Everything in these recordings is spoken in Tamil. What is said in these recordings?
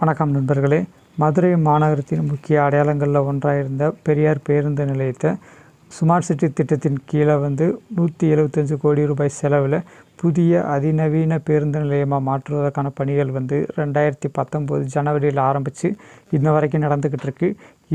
வணக்கம் நண்பர்களே. மதுரை மாநகரத்தின் முக்கிய அடையாளங்களில் ஒன்றாக இருந்த பெரியார் பேருந்து நிலையத்தை ஸ்மார்ட் சிட்டி திட்டத்தின் கீழே 175 கோடி ரூபாய் செலவில் புதிய அதிநவீன பேருந்து நிலையமாக மாற்றுவதற்கான பணிகள் 2019 ஜனவரியில் ஆரம்பித்து இன்ன வரைக்கும் நடந்துக்கிட்டு இருக்கு.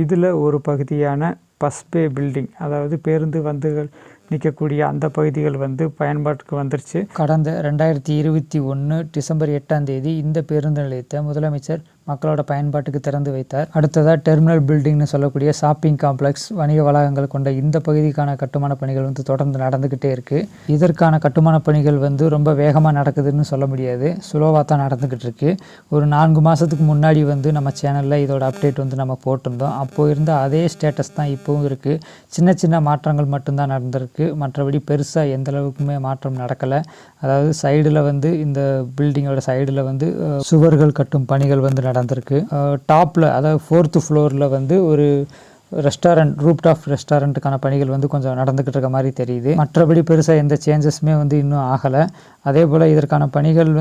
இதில் ஒரு பகுதியான பஸ்பே பில்டிங், அதாவது பேருந்து வந்துகள் நிற்கக்கூடிய அந்த பகுதிகள் பயன்பாட்டுக்கு வந்துருச்சு. கடந்த 2021 டிசம்பர் 8ஆம் தேதி இந்த பேருந்து நிலையத்தை முதலமைச்சர் மக்களோட பயன்பாட்டுக்கு திறந்து வைத்தார். அடுத்ததாக டெர்மினல் பில்டிங்னு சொல்லக்கூடிய ஷாப்பிங் காம்ப்ளெக்ஸ், வணிக வளாகங்கள் கொண்ட இந்த பகுதிக்கான கட்டுமான பணிகள் தொடர்ந்து நடந்துக்கிட்டே இருக்குது. இதற்கான கட்டுமான பணிகள் ரொம்ப வேகமாக நடக்குதுன்னு சொல்ல முடியாது, ஸ்லோவாக தான் நடந்துக்கிட்டு இருக்கு. ஒரு 4 மாதத்துக்கு முன்னாடி நம்ம சேனலில் இதோட அப்டேட் நம்ம போட்டிருந்தோம். அப்போது இருந்த அதே ஸ்டேட்டஸ் தான் இப்போவும் இருக்குது. சின்ன சின்ன மாற்றங்கள் மட்டும்தான் நடந்திருக்கு, மற்றபடி பெருசாக எந்த அளவுக்குமே மாற்றம் நடக்கலை. அதாவது சைடில் இந்த பில்டிங்கோட சைடில் சுவர்கள் கட்டும் பணிகள் நடந்திருக்கு. டாப்பில், அதாவது 4th ஃப்ளோரில் ஒரு ரெஸ்டாரண்ட், ரூப்டாப் ரெஸ்டாரண்ட்டுக்கான பணிகள் கொஞ்சம் நடந்துக்கிட்டு இருக்க மாதிரி தெரியுது. மற்றபடி பெருசாக எந்த சேஞ்சஸுமே இன்னும் ஆகலை. அதே போல் இதற்கான பணிகள்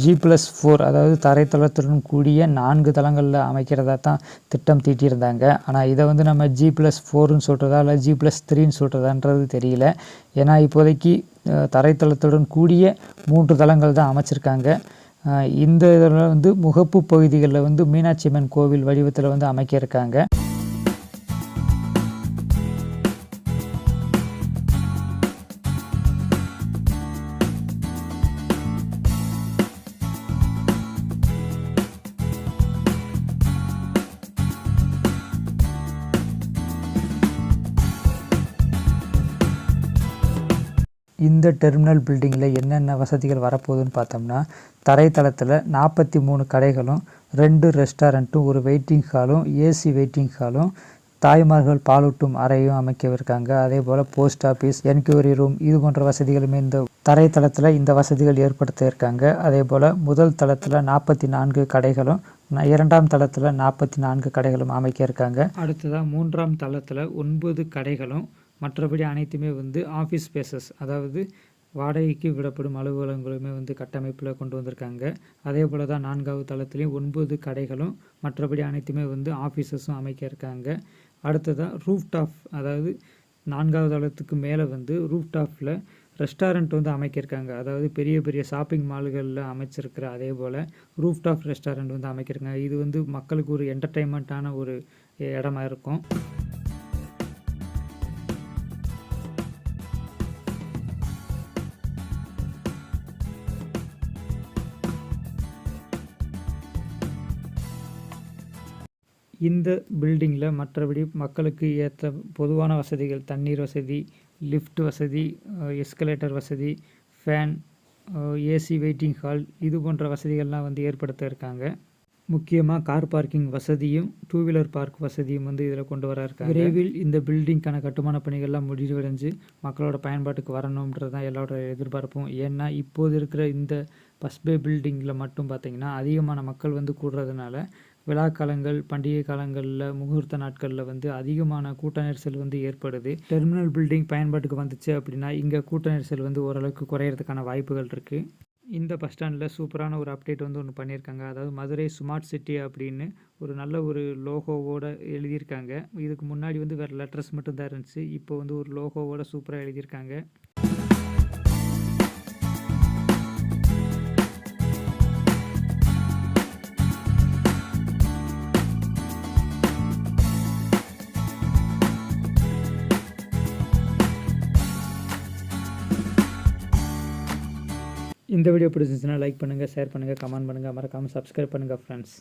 G+4, அதாவது தரைத்தளத்துடன் கூடிய 4 தளங்களில் அமைக்கிறதா தான் திட்டம் தீட்டியிருந்தாங்க. ஆனால் இதை நம்ம G+4ன்னு சொல்கிறதா இல்லை G+3ன்னு சொல்கிறதான்றது தெரியல. ஏன்னா இப்போதைக்கு தரைத்தளத்துடன் கூடிய 3 தளங்கள் தான் அமைச்சிருக்காங்க. இந்த இதில் முகப்பு பகுதிகளில் மீனாட்சி அம்மன் கோவில் வடிவத்தில் அமைக்க இருக்காங்க. இந்த டெர்மினல் பில்டிங்கில் என்னென்ன வசதிகள் வரப்போகுதுன்னு பார்த்தோம்னா, தரைத்தளத்தில் 43 கடைகளும், 2 ரெஸ்டாரண்ட்டும், ஒரு வெயிட்டிங் ஹாலும், ஏசி வெயிட்டிங் ஹாலும், தாய்மார்கள் பாலூட்டும் அறையும் அமைக்கவிருக்காங்க. அதே போல் போஸ்ட் ஆஃபீஸ், என்கொயரி ரூம், இது போன்ற வசதிகளுமே இந்த தரைத்தளத்தில் இந்த வசதிகள் ஏற்படுத்த இருக்காங்க. அதே போல் முதல் தளத்தில் 44 கடைகளும், 2ஆம் தளத்தில் 44 கடைகளும் அமைக்க இருக்காங்க. அடுத்ததாக 3ஆம் தளத்தில் 9 கடைகளும், மற்றபடி அனைத்துமே ஆஃபீஸ் ஸ்பேசஸ், அதாவது வாடகைக்கு விடப்படும் அலுவலகங்களுமே கட்டமைப்பில் கொண்டு வந்திருக்காங்க. அதே போல் தான் 4ஆவது தளத்துலேயும் 9 கடைகளும், மற்றபடி அனைத்துமே ஆஃபீஸஸும் அமைக்க இருக்காங்க. அடுத்ததாக ரூஃப்டாப், அதாவது 4ஆவது தளத்துக்கு மேலே ரூஃப்டாப்பில் ரெஸ்டாரண்ட் அமைக்கிருக்காங்க. அதாவது பெரிய பெரிய ஷாப்பிங் மால்களில் அமைச்சிருக்கிற அதே போல் ரூஃப்டாப் ரெஸ்டாரண்ட் அமைக்கிருக்காங்க. இது மக்களுக்கு ஒரு என்டர்டெயின்மெண்ட்டான ஒரு இடமா இருக்கும். இந்த பில்டிங்கில் மற்றபடி மக்களுக்கு ஏற்ற பொதுவான வசதிகள், தண்ணீர் வசதி, லிஃப்ட் வசதி, எஸ்கலேட்டர் வசதி, ஃபேன், ஏசி வெயிட்டிங் ஹால், இது போன்ற வசதிகள்லாம் ஏற்படுத்த இருக்காங்க. முக்கியமாக கார் பார்க்கிங் வசதியும், 2 வீலர் பார்க் வசதியும் இதில் கொண்டு வர இருக்காங்க. விரைவில் இந்த பில்டிங்கான கட்டுமான பணிகள்லாம் முடிவடைஞ்சு மக்களோட பயன்பாட்டுக்கு வரணுன்றது தான் எல்லாரோட எதிர்பார்ப்பும். ஏன்னா இப்போது இருக்கிற இந்த பஸ்பே பில்டிங்கில் மட்டும் பார்த்திங்கன்னா அதிகமான மக்கள் கூடுறதுனால விழா காலங்கள், பண்டிகை காலங்களில், முகூர்த்த நாட்களில் அதிகமான கூட்ட நெரிசல் ஏற்படுது. டெர்மினல் பில்டிங் பயன்பாட்டுக்கு வந்துச்சு அப்படின்னா இங்கே கூட்ட நெரிசல் ஓரளவுக்கு குறையிறதுக்கான வாய்ப்புகள் இருக்குது. இந்த பஸ் ஸ்டாண்டில் சூப்பரான ஒரு அப்டேட் ஒன்று பண்ணியிருக்காங்க. அதாவது மதுரை ஸ்மார்ட் சிட்டி அப்படின்னு ஒரு நல்ல ஒரு லோகோவோடு எழுதியிருக்காங்க. இதுக்கு முன்னாடி வேறு லெட்டர்ஸ் மட்டும் தான் இருந்துச்சு. இப்போ ஒரு லோகோவோட சூப்பராக எழுதியிருக்காங்க. இந்த வீடியோ பிடிச்சிருந்துச்சுன்னா லைக் பண்ணுங்கள், ஷேர் பண்ணுங்கள், கமெண்ட் பண்ணுங்கள், மறக்காமல் சப்ஸ்கிரைப் பண்ணுங்கள் ஃப்ரெண்ட்ஸ்.